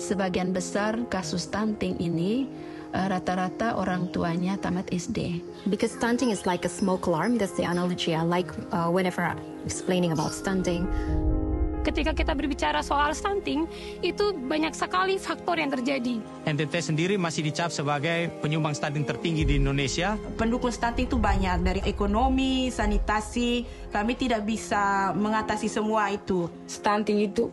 Sebagian besar kasus stunting ini rata-rata orang tuanya tamat SD. Because stunting is like a smoke alarm. That's the analogy I like whenever I'm explaining about stunting. Ketika kita berbicara soal stunting, itu banyak sekali faktor yang terjadi. NTT sendiri masih dicap sebagai penyumbang stunting tertinggi di Indonesia. Pendukung stunting itu banyak, dari ekonomi, sanitasi. Kami tidak bisa mengatasi semua itu. Stunting itu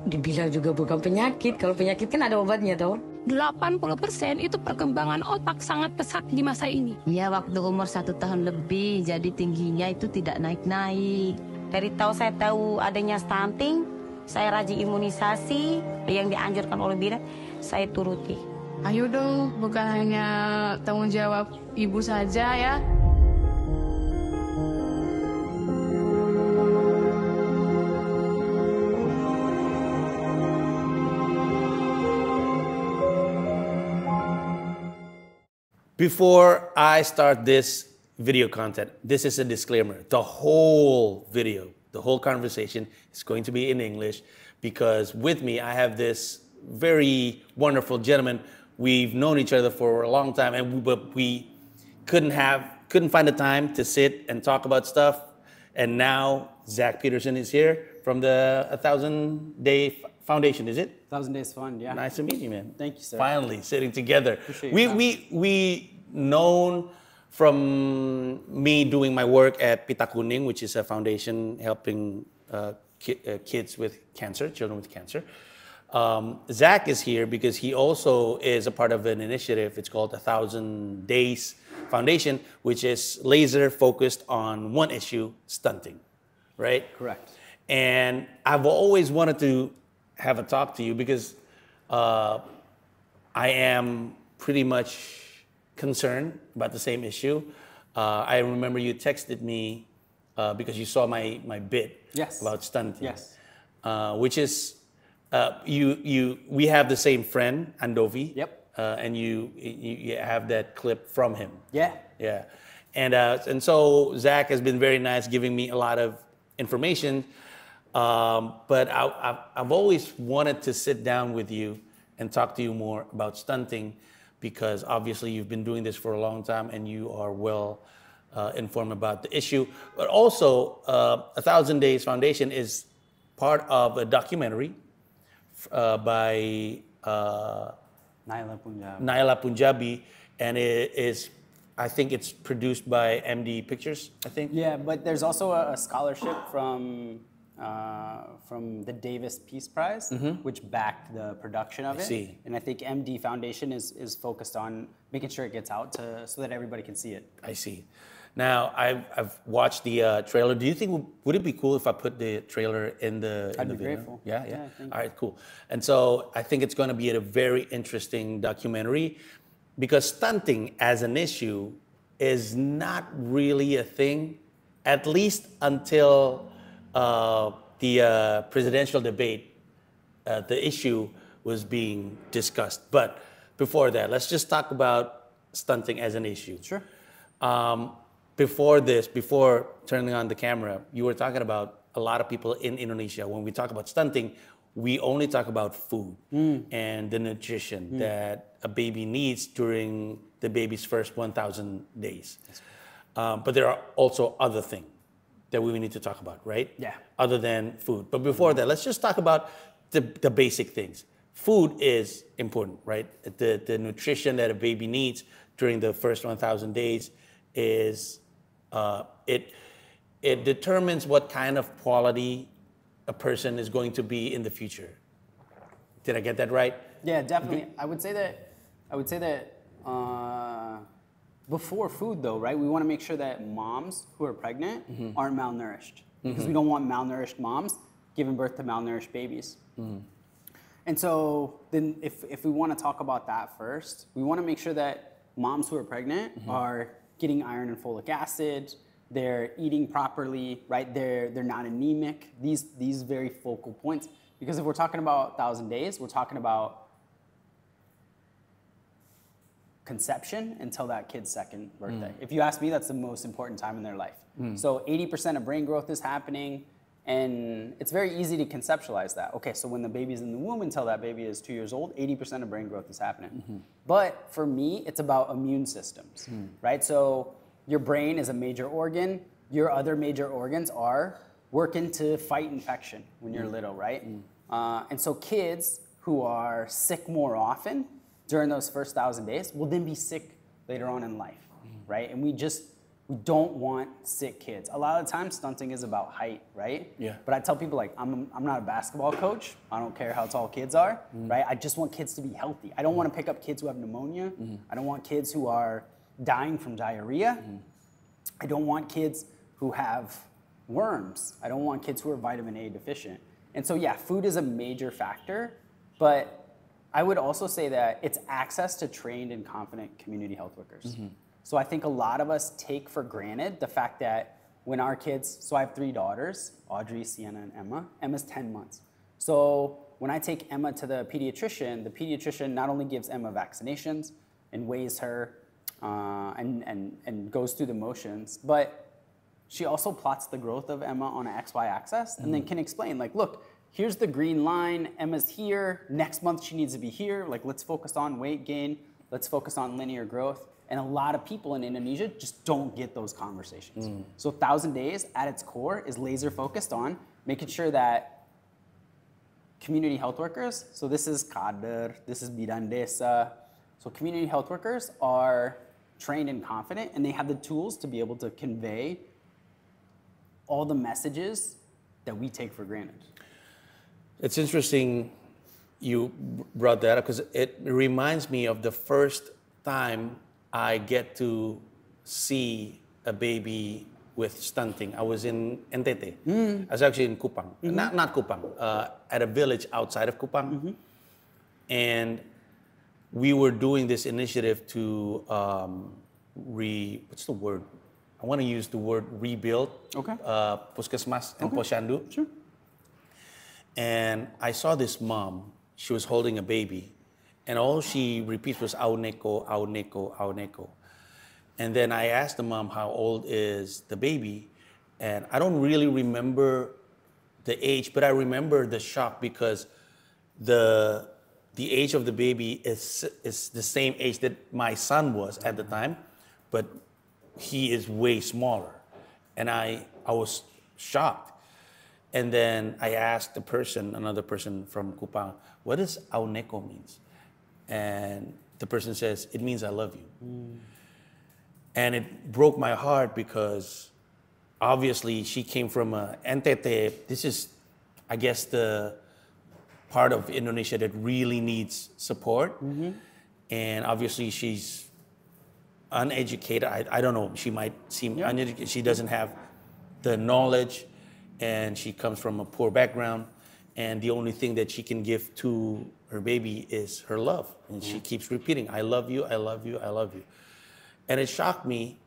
dibilang juga bukan penyakit. Kalau penyakit kan ada obatnya, tau? 80% itu perkembangan otak sangat pesat di masa ini. Ya, waktu umur 1 tahun lebih, jadi tingginya itu tidak naik-naik. Dari saya tahu adanya stunting, saya rajin imunisasi yang dianjurkan oleh bidan, saya turuti. Ayo dong, bukan hanya tanggung jawab ibu saja ya. Before I start this video content, this is a disclaimer. The whole video, the whole conversation is going to be in English because with me, I have this very wonderful gentleman. We've known each other for a long time, and we couldn't find the time to sit and talk about stuff. And now Zack Peterson is here from the 1,000 Day Foundation, is it? 1,000 Days Fund, yeah. Nice to meet you, man. Thank you, sir. Finally, sitting together. Appreciate your time. We known from me doing my work at Pita Kuning, which is a foundation helping kids with cancer, children with cancer. Zack is here because he also is a part of an initiative. It's called 1,000 Days Foundation, which is laser focused on one issue, stunting, right? Correct. And I've always wanted to have a talk to you because I am pretty much concerned about the same issue. I remember you texted me because you saw my bit about stunting. Yes. Which is we have the same friend, Andovi. Yep. And you have that clip from him. Yeah. Yeah. And so Zack has been very nice, giving me a lot of information. But I've always wanted to sit down with you and talk to you more about stunting, because obviously you've been doing this for a long time and you are well informed about the issue. But also, 1,000 Days Foundation is part of a documentary by Naila Punjabi, and it is, I think it's produced by MD Pictures, I think. Yeah, but there's also a scholarship from the Davis Peace Prize, which backed the production of it. I see. And I think MD Foundation is focused on making sure it gets out so that everybody can see it. I see. Now, I've watched the trailer. Do you think, would it be cool if I put the trailer in the I'd be video? grateful. Yeah. All right, cool. And so I think it's going to be a very interesting documentary, because stunting as an issue is not really a thing, at least until the presidential debate, the issue was being discussed. But before that, let's just talk about stunting as an issue. Sure. Before turning on the camera, you were talking about a lot of people in Indonesia. When we talk about stunting, we only talk about food and the nutrition that a baby needs during the baby's first 1,000 days. But there are also other things that we need to talk about, right? Yeah. Other than food. But before that, let's just talk about the basic things. Food is important, right? The nutrition that a baby needs during the first 1,000 days is, it determines what kind of quality a person is going to be in the future. Did I get that right? Yeah, definitely. I would say that before food, though, right? We want to make sure that moms who are pregnant aren't malnourished, because we don't want malnourished moms giving birth to malnourished babies. And so then if we want to talk about that first, we want to make sure that moms who are pregnant are getting iron and folic acid, they're eating properly, right? They're not anemic, these very focal points. Because if we're talking about 1,000 days, we're talking about conception until that kid's second birthday. If you ask me, that's the most important time in their life. So 80% of brain growth is happening, And it's very easy to conceptualize that. Okay, so when the baby's in the womb until that baby is 2 years old, 80% of brain growth is happening. But for me, it's about immune systems, right? So your brain is a major organ. Your other major organs are working to fight infection when you're little, right? And so kids who are sick more often during those first 1,000 days will then be sick later on in life, right? And we don't want sick kids. A lot of the times, stunting is about height, right? Yeah. But I tell people, like, I'm not a basketball coach. I don't care how tall kids are, right? I just want kids to be healthy. I don't want to pick up kids who have pneumonia. I don't want kids who are dying from diarrhea. I don't want kids who have worms. I don't want kids who are vitamin A deficient. And so, yeah, food is a major factor, but I would also say that it's access to trained and confident community health workers. So I think a lot of us take for granted the fact that when our kids, so I have 3 daughters, Audrey, Sienna, and Emma. Emma's 10 months. So when I take Emma to the pediatrician not only gives Emma vaccinations and weighs her and goes through the motions, but she also plots the growth of Emma on an XY axis and then can explain, like, look, here's the green line, Emma's here, next month she needs to be here, like, let's focus on weight gain, let's focus on linear growth. And a lot of people in Indonesia just don't get those conversations. So 1,000 Days at its core is laser focused on making sure that community health workers, so this is kader, this is bidan desa, so community health workers are trained and confident and they have the tools to be able to convey all the messages that we take for granted. It's interesting you brought that up because it reminds me of the first time I get to see a baby with stunting. I was in NTT. I was actually in Kupang. Not Kupang, at a village outside of Kupang. And we were doing this initiative to what's the word? I want to use the word rebuild. Puskesmas and Posyandu. Sure. And I saw this mom. She was holding a baby. And all she repeats was, "Au neko, au neko, au neko." And then I asked the mom, how old is the baby? And I don't really remember the age, but I remember the shock because the age of the baby is the same age that my son was at the time, but he is way smaller. And I was shocked. And then I asked another person from Kupang, what does "au neko" means? And the person says, it means I love you. And it broke my heart because obviously she came from NTT. This is, I guess, the part of Indonesia that really needs support. And obviously she's uneducated. I don't know, she might seem uneducated. She doesn't have the knowledge and she comes from a poor background. And the only thing that she can give to her baby is her love. And she keeps repeating, I love you, I love you, I love you. And it shocked me.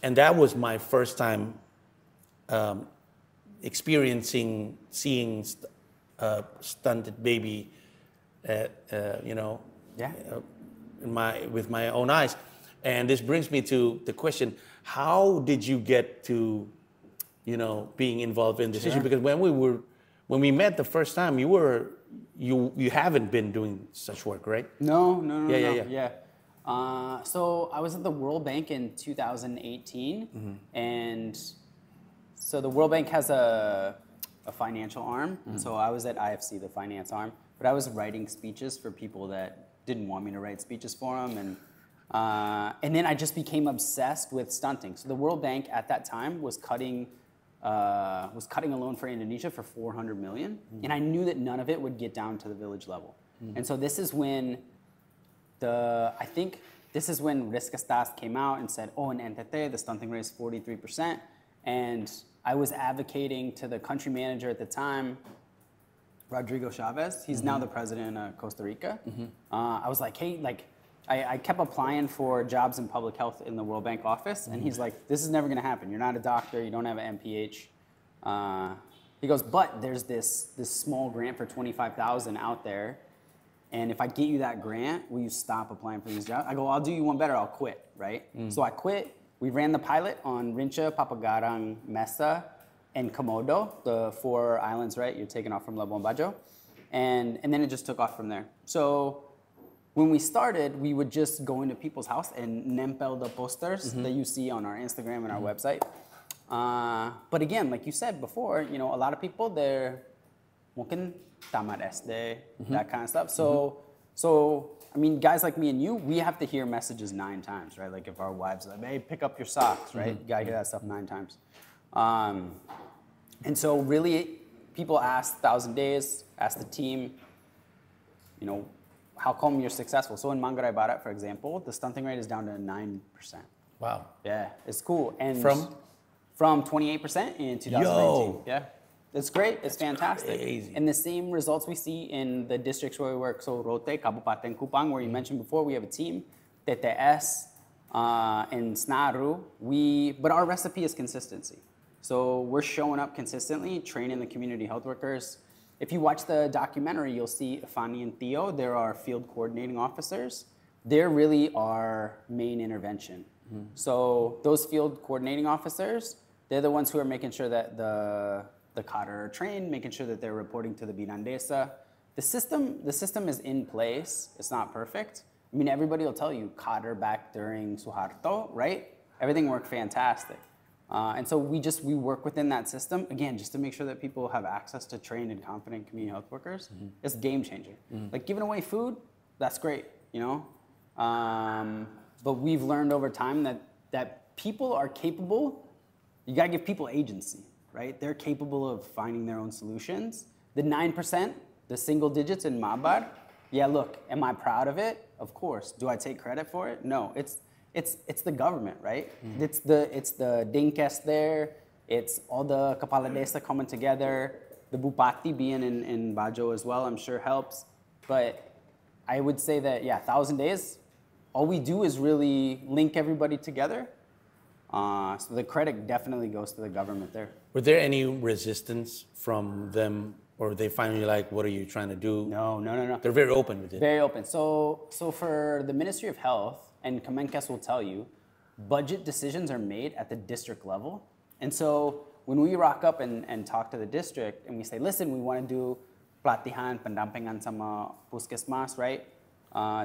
And that was my first time seeing a stunted baby, with my own eyes. And this brings me to the question, how did you get to, being involved in this issue? Because when we met the first time, you haven't been doing such work, right? No. So I was at the World Bank in 2018, and so the World Bank has a financial arm, and so I was at IFC, the finance arm, but I was writing speeches for people that didn't want me to write speeches for them, and then I just became obsessed with stunting. So the World Bank at that time was cutting a loan for Indonesia for 400 million, and I knew that none of it would get down to the village level. And so this is when I think this is when Riskestas came out and said, in NTT, the stunting rate is 43%. And I was advocating to the country manager at the time, Rodrigo Chavez. He's now the president of Costa Rica. I was like, hey, I kept applying for jobs in public health in the World Bank office. And he's like, this is never going to happen. You're not a doctor. You don't have an MPH. He goes, but there's this small grant for $25,000 out there. And if I get you that grant, will you stop applying for these jobs? I go, I'll do you one better, I'll quit, right? So I quit. We ran the pilot on Rinca, Papagarang, Mesa, and Komodo, the 4 islands, right? You're taking off from Labuan Bajo. And then it just took off from there. So when we started, we would just go into people's house and nempel the posters that you see on our Instagram and our website. But again, like you said before, you know, a lot of people, they're mungkin tamat SD, that kind of stuff. So I mean, guys like me and you, we have to hear messages 9 times, right? Like if our wives are like, hey, pick up your socks, right? You gotta hear that stuff 9 times. And so really, people ask 1,000 Days, ask the team, you know, how come you're successful? So in Manggarai Barat, for example, the stunting rate is down to 9%. Wow. Yeah, it's cool. And from 28% in 2019. Yo. Yeah. It's great. It's fantastic. Crazy. And the same results we see in the districts where we work. So Rote, Kabupaten Kupang, where you mentioned before, we have a team. TTS, and Snaru. But our recipe is consistency. So we're showing up consistently, training the community health workers. If you watch the documentary, you'll see Fanny and Theo. They're our field coordinating officers. They're really our main intervention. So those field coordinating officers, they're the ones who are making sure that the cadre are trained, making sure that they're reporting to the Binandesa. The system is in place. It's not perfect. I mean, everybody will tell you, cadre back during Suharto, right? Everything worked fantastic. And so we work within that system, again, just to make sure that people have access to trained and confident community health workers. It's game changing. Like giving away food, that's great, you know? But we've learned over time that people are capable. You gotta give people agency, right? They're capable of finding their own solutions. The 9%, the single digits in Mabar, yeah, look, am I proud of it? Of course. Do I take credit for it? No, it's the government, right? It's the Dinkes there, it's all the Kepala Desa coming together, the Bupati being in Bajo as well, I'm sure helps. But I would say that, yeah, 1,000 Days, all we do is really link everybody together. So the credit definitely goes to the government there. Were there any resistance from them, or they finally like, what are you trying to do? No. They're very open with it. Very open. So for the Ministry of Health, and Kemenkes will tell you, budget decisions are made at the district level. And so when we rock up and talk to the district and we say, listen, we want to do pelatihan, pendampingan sama puskesmas, right?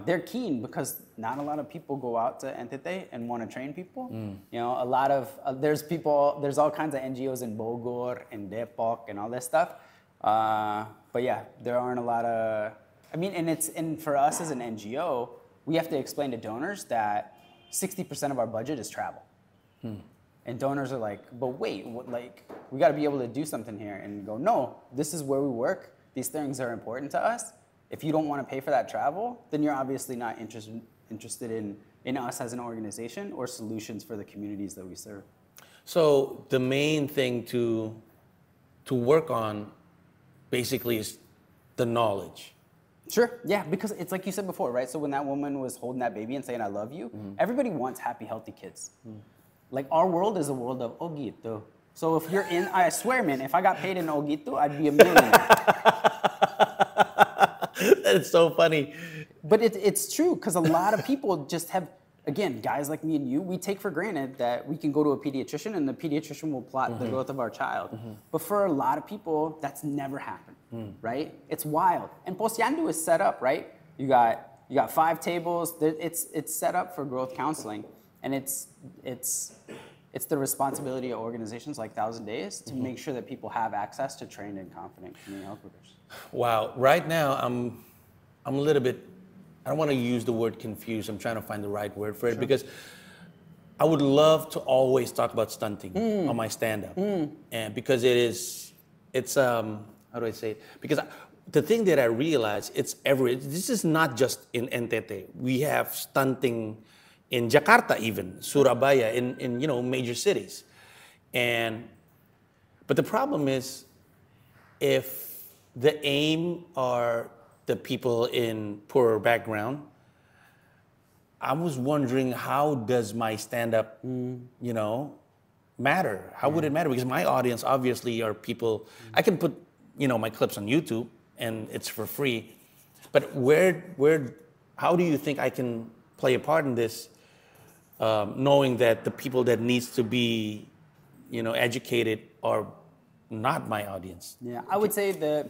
They're keen because not a lot of people go out to NTT and want to train people. You know, a lot of, there's all kinds of NGOs in Bogor and Depok and all this stuff. But yeah, there aren't a lot of, I mean, and for us as an NGO, we have to explain to donors that 60% of our budget is travel. And donors are like, but wait, we got to be able to do something here. And go, no, this is where we work. These things are important to us. If you don't want to pay for that travel, then you're obviously not interested in us as an organization or solutions for the communities that we serve. So the main thing to work on basically is the knowledge. Sure, yeah, because it's like you said before, right? So when that woman was holding that baby and saying, I love you, everybody wants happy, healthy kids. Like our world is a world of ogito. So if you're in, I swear, man, if I got paid in ogito, I'd be a millionaire. That's so funny. But it's true, because a lot of people just have, again, guys like me and you, we take for granted that we can go to a pediatrician and the pediatrician will plot the growth of our child. But for a lot of people, that's never happened, right? It's wild. And Posyandu is set up, right? You got 5 tables. It's set up for growth counseling. And it's the responsibility of organizations like 1,000 Days to make sure that people have access to trained and confident community health workers. Wow. Right now, I'm a little bit, I don't want to use the word confused. I'm trying to find the right word for it because I would love to always talk about stunting on my stand-up. And because it's how do I say it? Because the thing that I realize, this is not just in NTT. We have stunting in Jakarta even, Surabaya, in major cities. But the problem is, if the aim are the people in poorer background, I was wondering, how does my stand-up, matter? How would it matter? Because my audience obviously are people, I can put, my clips on YouTube and it's for free. But how do you think I can play a part in this, knowing that the people that needs to be, educated are not my audience? Yeah, I would say the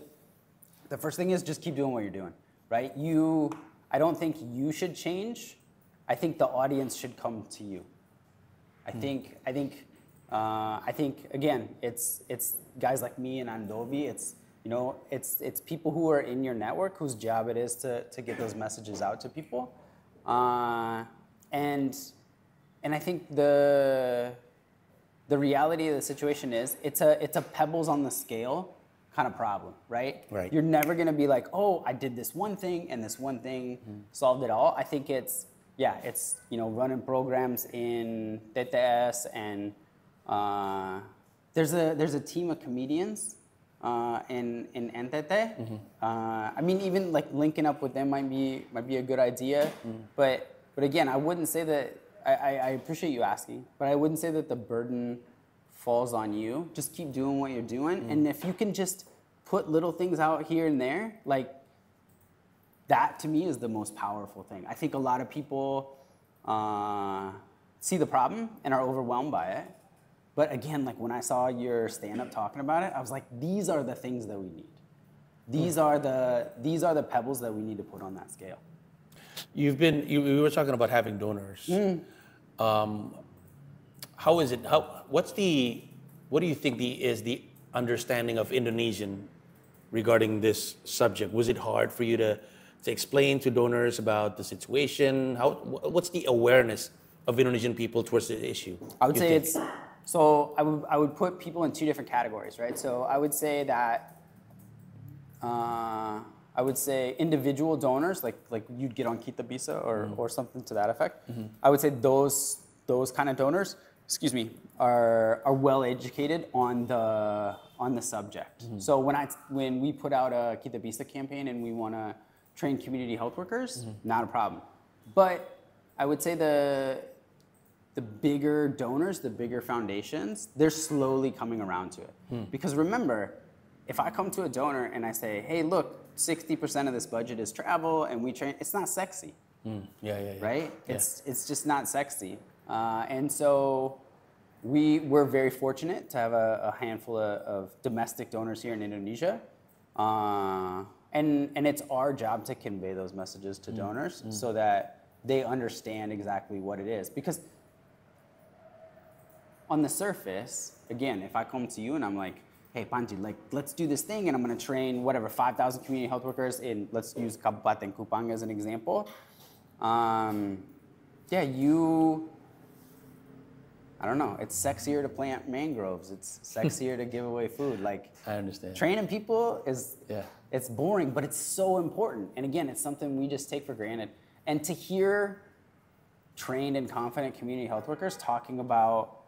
first thing is just keep doing what you're doing, right? I don't think you should change. I think the audience should come to you. I think again, it's guys like me and Andovi. It's people who are in your network whose job it is to get those messages out to people, and I think the reality of the situation is it's a pebbles on the scale kind of problem, right? Right. You're never gonna be like, oh, I did this one thing and this one thing solved it all. I think it's running programs in TTS and there's a team of comedians in NTT. I mean, even like linking up with them might be a good idea. But again, I wouldn't say that. I appreciate you asking, but I wouldn't say that the burden falls on you. Just keep doing what you're doing, and if you can just put little things out here and there, like that to me is the most powerful thing. I think a lot of people see the problem and are overwhelmed by it. But again, like when I saw your stand-up talking about it, I was like, these are the things that we need. These are the pebbles that we need to put on that scale. We were talking about having donors. How is it? What do you think is the understanding of Indonesian regarding this subject? Was it hard for you to explain to donors about the situation? What's the awareness of Indonesian people towards the issue? I would say I would put people in two different categories, right? So I would say that individual donors, like you'd get on Kita Bisa or something to that effect. I would say those kind of donors, are well educated on the subject. So when we put out a Kita Bisa campaign and we want to train community health workers, not a problem. But I would say the bigger donors, the bigger foundations, they're slowly coming around to it. Because remember, if I come to a donor and I say, hey, look, 60% of this budget is travel and we train, it's not sexy. Right? Yeah. It's just not sexy. And so we're very fortunate to have a handful of domestic donors here in Indonesia. And it's our job to convey those messages to donors so that they understand exactly what it is. Because on the surface, again, if I come to you and I'm like, hey, Pandji, like, let's do this thing and I'm gonna train 5,000 community health workers in, let's use Kabupaten Kupang as an example. I don't know, it's sexier to plant mangroves. It's sexier to give away food. Like, I understand. Training people it's boring, but it's so important. And again, it's something we just take for granted. And to hear trained and confident community health workers talking about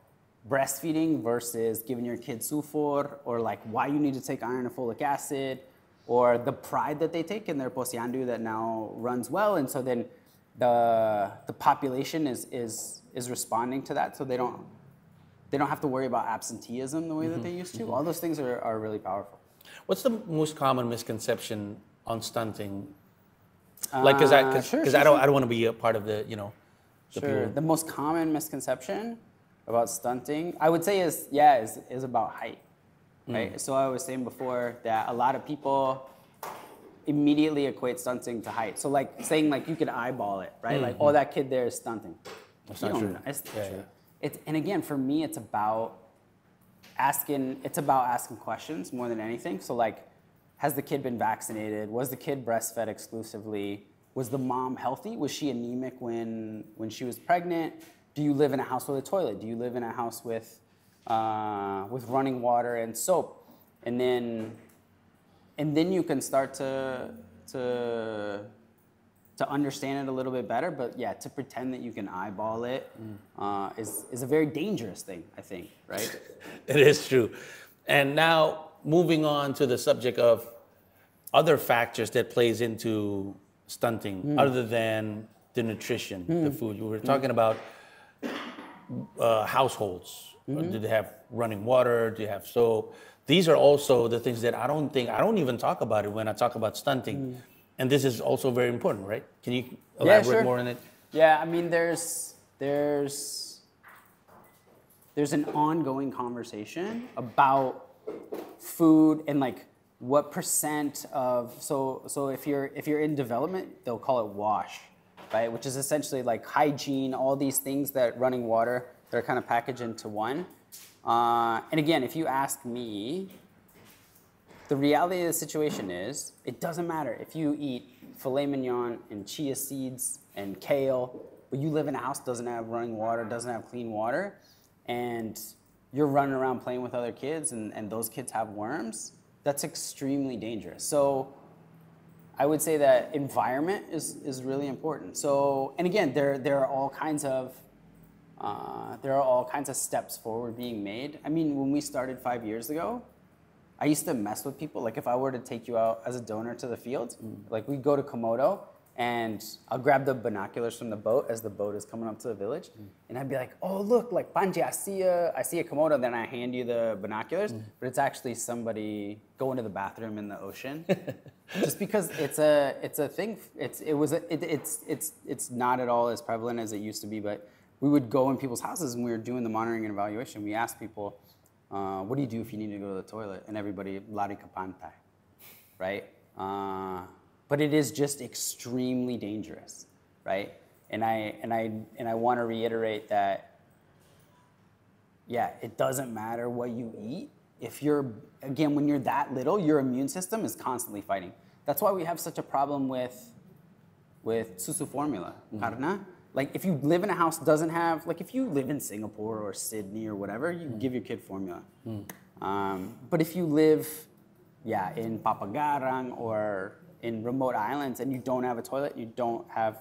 breastfeeding versus giving your kid sufor, or like why you need to take iron and folic acid, or the pride that they take in their posyandu that now runs well, and so then the population is responding to that, so they don't have to worry about absenteeism the way that they used to. All those things are really powerful. What's the most common misconception on stunting? Like, because I don't want to be a part of the people. The most common misconception about stunting, I would say is about height, right? So I was saying before that a lot of people immediately equate stunting to height. So like saying like you could eyeball it, right? Like, oh, that kid there is stunting. That's not true. It's not true. And again, for me, it's about asking questions more than anything. So like, has the kid been vaccinated? Was the kid breastfed exclusively? Was the mom healthy? Was she anemic when she was pregnant? Do you live in a house with a toilet? Do you live in a house with running water and soap? And then you can start to understand it a little bit better. But yeah, to pretend that you can eyeball it is a very dangerous thing, I think, right? It is true. And now moving on to the subject of other factors that plays into stunting, other than the nutrition, the food. We were talking about households. Do they have running water? Do they have soap? These are also the things that I don't even talk about it when I talk about stunting. And this is also very important, right? Can you elaborate more on it? Yeah, I mean, there's an ongoing conversation about food and like what percent of so if you're in development, they'll call it WASH, right? Which is essentially like hygiene, all these things that running water that are kind of packaged into one. And again, if you ask me, the reality of the situation is it doesn't matter if you eat filet mignon and chia seeds and kale, but you live in a house that doesn't have running water, doesn't have clean water, and you're running around playing with other kids and those kids have worms, that's extremely dangerous. So I would say that environment is really important. So, and again, there are all kinds of steps forward being made. I mean, when we started 5 years ago, I used to mess with people. Like if I were to take you out as a donor to the fields, like we'd go to Komodo and I'll grab the binoculars from the boat as the boat is coming up to the village. And I'd be like, oh, look, like Pandji, I see a Komodo. Then I hand you the binoculars, but it's actually somebody going to the bathroom in the ocean. Just because it's a thing. It's not at all as prevalent as it used to be, but we would go in people's houses and we were doing the monitoring and evaluation. We asked people, what do you do if you need to go to the toilet? And everybody, lari ka pantai, right? But it is just extremely dangerous, right? And I want to reiterate that, yeah, it doesn't matter what you eat. If you're, again, when you're that little, your immune system is constantly fighting. That's why we have such a problem with susu formula, karena. Like if you live in a house that doesn't have, like if you live in Singapore or Sydney or whatever, you give your kid formula. But if you live, yeah, in Papagarang or in remote islands and you don't have a toilet, you don't have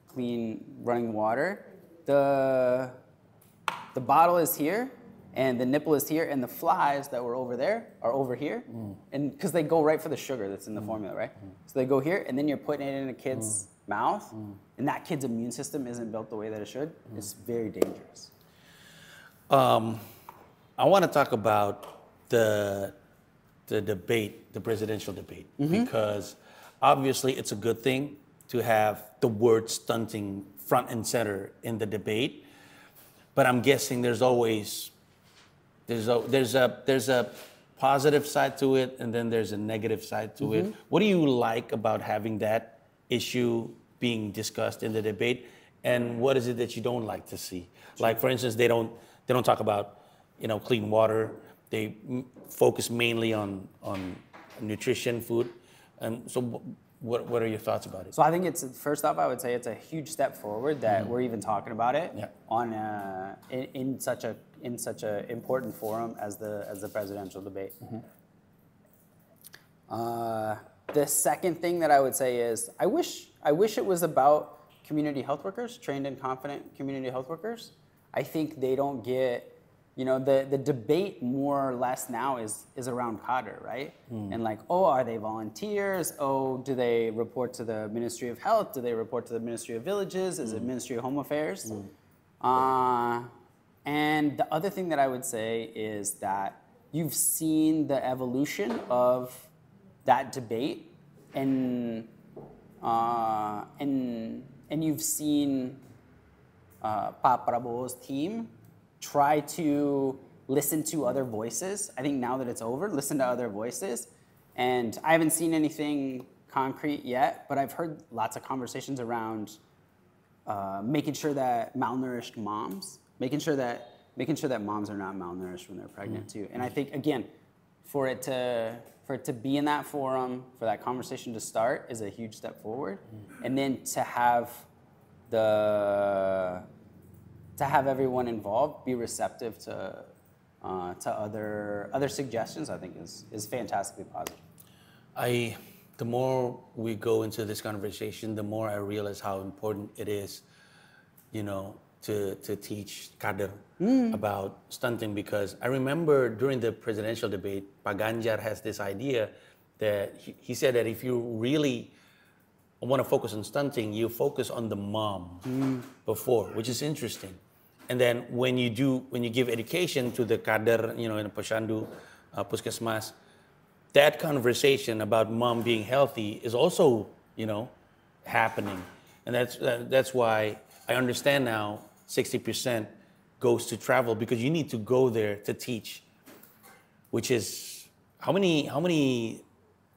clean running water, the bottle is here and the nipple is here and the flies that were over there are over here. And because they go right for the sugar that's in the formula, right? So they go here and then you're putting it in a kid's mouth and that kid's immune system isn't built the way that it should. It's very dangerous. I want to talk about the debate, the presidential debate, because obviously it's a good thing to have the word stunting front and center in the debate, but I'm guessing there's always there's a positive side to it and then there's a negative side to it. What do you like about having that issue being discussed in the debate, and what is it that you don't like to see? Like for instance, they don't talk about clean water. They focus mainly on nutrition, food. And so what are your thoughts about it? So I think it's, first off, I would say it's a huge step forward that we're even talking about it on in such a important forum as the presidential debate. The second thing that I would say is I wish it was about community health workers, trained and confident community health workers. I think they don't get, the debate more or less now is around cadre, right? And like, oh, are they volunteers? Oh, do they report to the Ministry of Health? Do they report to the Ministry of Villages? Is it Ministry of Home Affairs? And the other thing that I would say is that you've seen the evolution of that debate, and you've seen Pa Prabowo's team try to listen to other voices. I think now that it's over, listen to other voices. And I haven't seen anything concrete yet, but I've heard lots of conversations around making sure that malnourished moms, making sure that moms are not malnourished when they're pregnant too. And I think, again, for it to be in that forum, for that conversation to start is a huge step forward. And then to have everyone involved be receptive to other suggestions, I think is fantastically positive. The more we go into this conversation, the more I realize how important it is, to teach kader about stunting, because I remember during the presidential debate, Pak Ganjar has this idea that he said that if you really want to focus on stunting, you focus on the mom before, which is interesting. And then when you give education to the kader, in a posyandu, puskesmas, that conversation about mom being healthy is also, happening. And that's why I understand now 60% goes to travel, because you need to go there to teach which is how many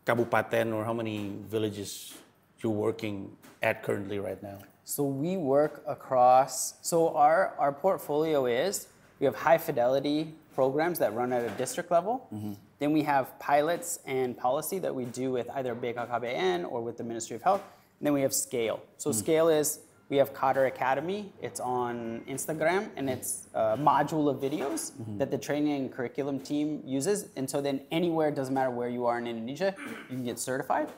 kabupaten or how many villages you're working at currently right now? So we work across, so our portfolio is, we have high fidelity programs that run at a district level. Then we have pilots and policy that we do with either BKKBN or with the Ministry of Health. And then we have scale. So scale is, we have Cotter Academy. It's on Instagram, and it's a module of videos that the training and curriculum team uses. And so then anywhere, doesn't matter where you are in Indonesia, you can get certified.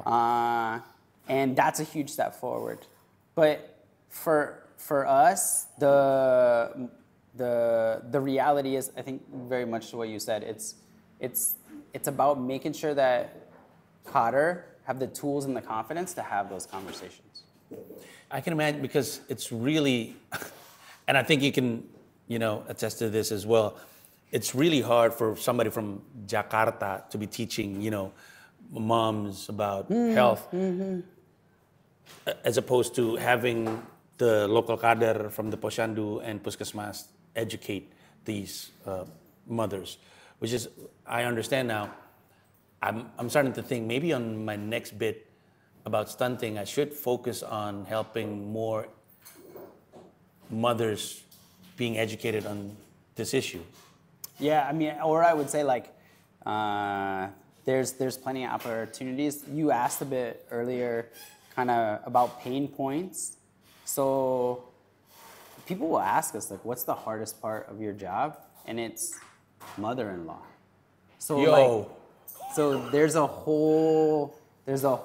Wow. And that's a huge step forward. But for us, the reality is, I think very much to what you said, it's about making sure that Cotter have the tools and the confidence to have those conversations. I can imagine, because it's really, and I think you can, attest to this as well. It's really hard for somebody from Jakarta to be teaching, moms about health, as opposed to having the local kader from the Posyandu and Puskesmas educate these mothers, which is, I understand now. I'm starting to think maybe on my next bit about stunting, I should focus on helping more mothers being educated on this issue. Yeah, I mean, or I would say there's plenty of opportunities. You asked a bit earlier kind of about pain points. So people will ask us, what's the hardest part of your job? And it's mother-in-law. So so there's a whole, there's an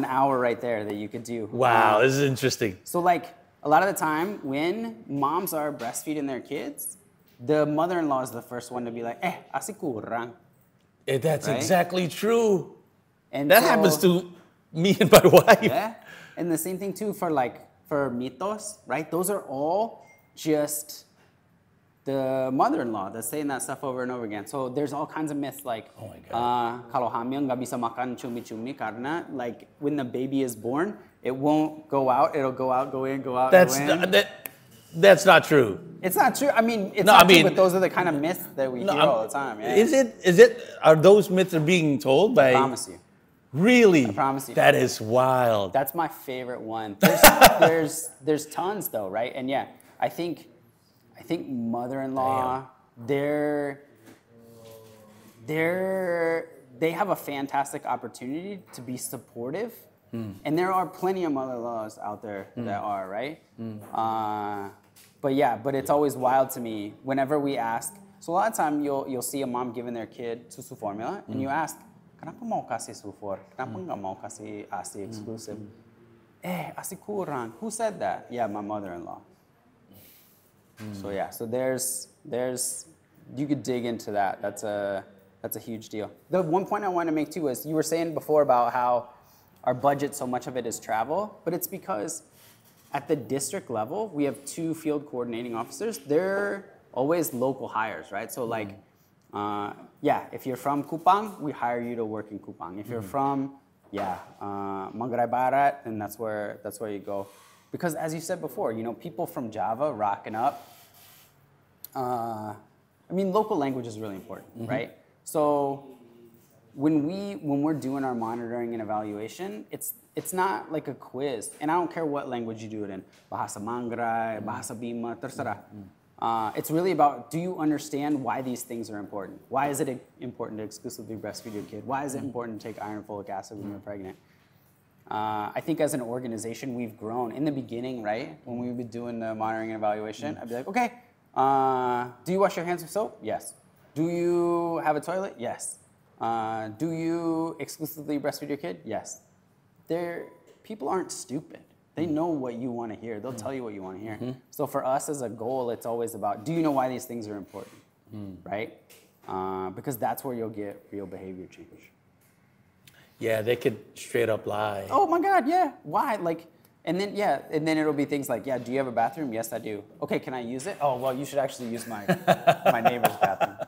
hour right there that you could do. Wow, this is interesting. So a lot of the time when moms are breastfeeding their kids, the mother-in-law is the first one to be like, asi kurang. That's right? Exactly true. And that happens to me and my wife. Yeah, and the same thing too for mitos, right? Those are all just the mother-in-law that's saying that stuff over and over again. So there's all kinds of myths kalau hamil nggak bisa makan cumi-cumi karena when the baby is born, it won't go out. It'll go out, go in, go out, go in. That's not true. It's not true. I mean, it's not true, but those are the kind of myths that we hear all the time. Yeah. Is it? Are those myths being told by? I promise you. Really? I promise you. That is wild. That's my favorite one. There's tons though, right? And yeah, I think mother-in-law, they have a fantastic opportunity to be supportive. And there are plenty of mother-in-laws out there that are, right? But it's always wild to me whenever we ask. So a lot of time you'll see a mom giving their kid susu formula, and you ask, kenapa mau kasih sufor? Kenapa nggak mau kasih ASI exclusive? ASI kurang. Who said that? Yeah, my mother-in-law. So yeah, so there's you could dig into that. That's a huge deal. The one point I want to make too is you were saying before about how our budget, so much of it is travel, but it's because at the district level, we have 2 field coordinating officers. They're always local hires, right? So if you're from Kupang, we hire you to work in Kupang. If you're from, Manggarai Barat, then that's where you go. Because as you said before, people from Java rocking up. Local language is really important, right? So when we're doing our monitoring and evaluation, it's not like a quiz. And I don't care what language you do it in. Bahasa Manggarai, Bahasa Bima, terserah. It's really about, do you understand why these things are important? Why is it important to exclusively breastfeed your kid? Why is it important to take iron and folic acid when you're pregnant? I think as an organization, we've grown. In the beginning, right, when we would be doing the monitoring and evaluation, I'd be like, okay, do you wash your hands with soap? Yes. Do you have a toilet? Yes. Do you exclusively breastfeed your kid? Yes. People aren't stupid. They know what you want to hear. They'll tell you what you want to hear. So for us as a goal, it's always about, do you know why these things are important, right? Because that's where you'll get real behavior change. Yeah, they could straight up lie. Oh my God, yeah. Why? And then it'll be things like, do you have a bathroom? Yes, I do. Okay, can I use it? Oh, well, you should actually use my my neighbor's bathroom.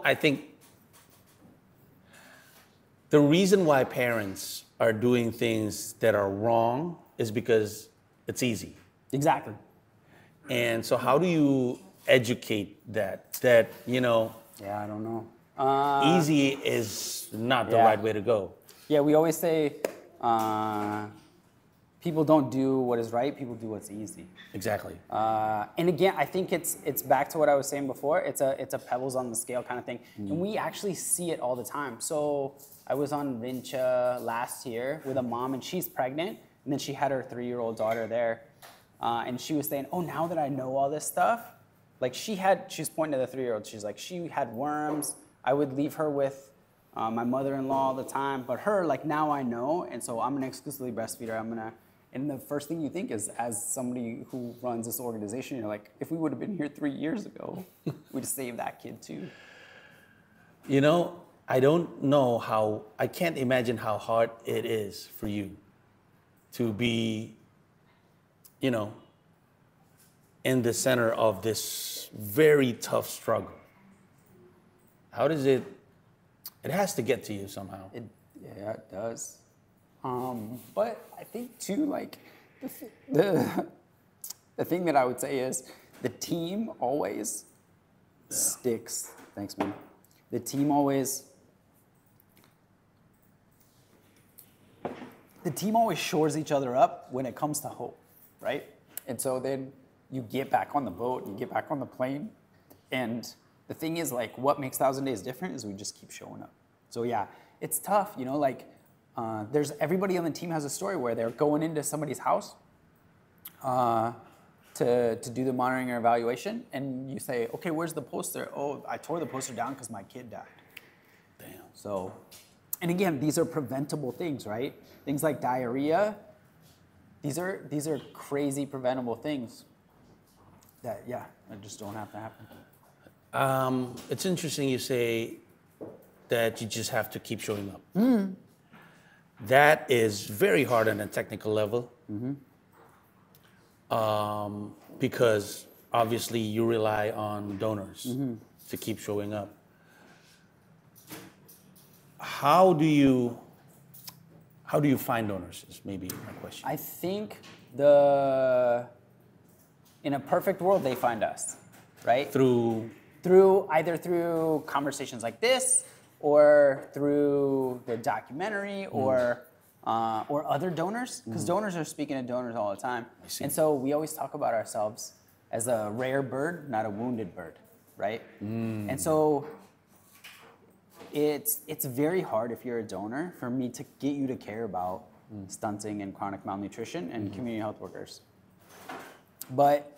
I think the reason why parents are doing things that are wrong is because it's easy. Exactly. And so how do you educate that, you know, Yeah, I don't know. easy is not the yeah. right way to go? Yeah, we always say people don't do what is right, people do what's easy. Exactly. And again, I think it's back to what I was saying before. It's a pebbles on the scale kind of thing. And we actually see it all the time. So I was on Rincha last year with a mom, and she's pregnant, and then she had her 3-year-old daughter there. And she was saying, oh, now that I know all this stuff, like she's pointing to the 3-year-old, she's like, she had worms. I would leave her with my mother-in-law all the time, but her, like, now I know, and so I'm gonna exclusively breastfeed her. And the first thing you think is, as somebody who runs this organization, you're like, if we would have been here 3 years ago, we'd save that kid too. You know, I can't imagine how hard it is for you to be, you know, in the center of this very tough struggle. How does it has to get to you somehow. Yeah, it does. But I think too, like, the thing that I would say is the team always sticks. Thanks, man. The team always shores each other up when it comes to hope, right? And so then you get back on the boat, you get back on the plane, and the thing is, like, what makes 1,000 Days different is we just keep showing up. So yeah, it's tough, you know, like, everybody on the team has a story where they're going into somebody's house to do the monitoring or evaluation, and you say, okay, where's the poster? Oh, I tore the poster down because my kid died. Damn. So, and again, these are preventable things, right? Things like diarrhea. These are crazy preventable things that, yeah, just don't have to happen. It's interesting you say that you just have to keep showing up. That is very hard on a technical level. Because obviously you rely on donors to keep showing up. How do you find donors is maybe my question. I think in a perfect world, they find us, right? Either through conversations like this, or through the documentary, or other donors, because donors are speaking to donors all the time. And so we always talk about ourselves as a rare bird, not a wounded bird, right? And so it's very hard if you're a donor for me to get you to care about stunting and chronic malnutrition and community health workers. But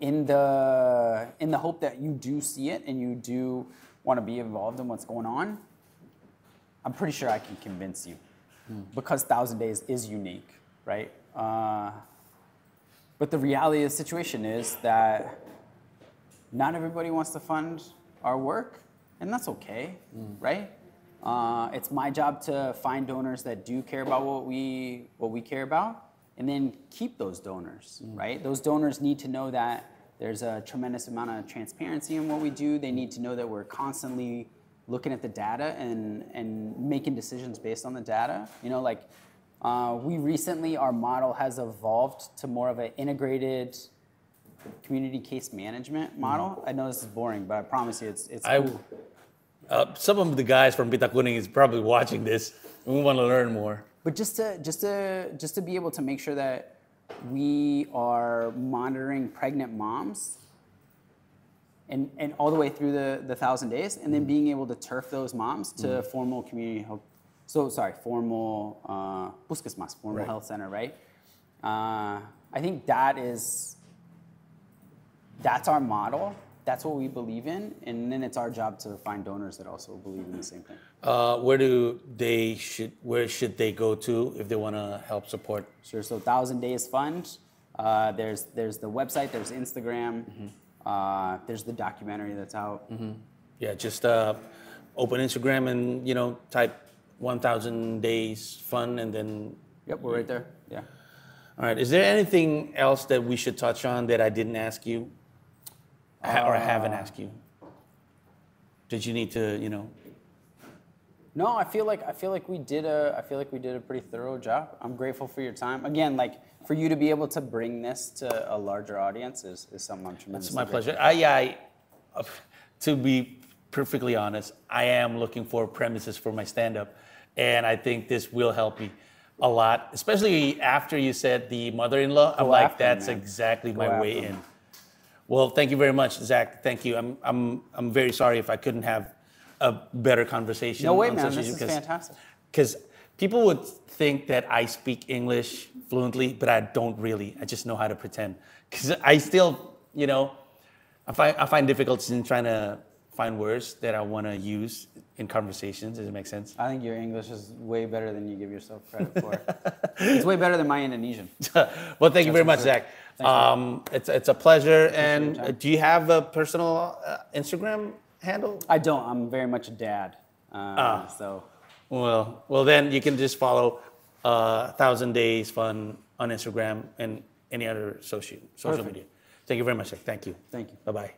in the hope that you do see it and you do want to be involved in what's going on, I'm pretty sure I can convince you. Because 1,000 Days is unique, right? But the reality of the situation is that not everybody wants to fund our work, and that's okay, right? It's my job to find donors that do care about what we care about, and then keep those donors, right? Those donors need to know that there's a tremendous amount of transparency in what we do. They need to know that we're constantly looking at the data and making decisions based on the data. You know, like, we recently, our model has evolved to more of an integrated community case management model. I know this is boring, but I promise you it's cool. Some of the guys from Pitakuning is probably watching this, and we want to learn more. But just to be able to make sure that we are monitoring pregnant moms and all the way through the 1,000 days, and then being able to turf those moms to formal community health. Formal puskesmas, formal health center, right? I think that's our model. That's what we believe in, and then it's our job to find donors that also believe in the same thing. Where should they go to if they want to help support? Sure. So 1,000 Days Fund. There's the website. There's Instagram. There's the documentary that's out. Yeah, just open Instagram and type 1,000 Days Fund, and then. Yep, we're right there. Yeah. All right. Is there anything else that we should touch on that I didn't ask you? Or I haven't asked you? Did you need to, No, I feel like we did a pretty thorough job. I'm grateful for your time. Again, like for you to be able to bring this to a larger audience is something I'm tremendously. It's my pleasure. To be perfectly honest, I am looking for premises for my stand-up, and I think this will help me a lot, especially after you said the mother-in-law. I'm like, that's exactly my way in. Well, thank you very much, Zach. Thank you. I'm very sorry if I couldn't have a better conversation. No way, man. This is fantastic. Because people would think that I speak English fluently, but I don't really. I just know how to pretend. Because I still, I find difficulties in trying to find words that I want to use in conversations. Does it make sense? I think your English is way better than you give yourself credit for. It's way better than my Indonesian. Well, thank you very much, Zach. It's a pleasure. And do you have a personal Instagram handle? I don't. I'm very much a dad. So. Well, then you can just follow 1,000 Days Fun on Instagram and any other social media. Thank you very much, Zach. Thank you. Thank you. Bye-bye.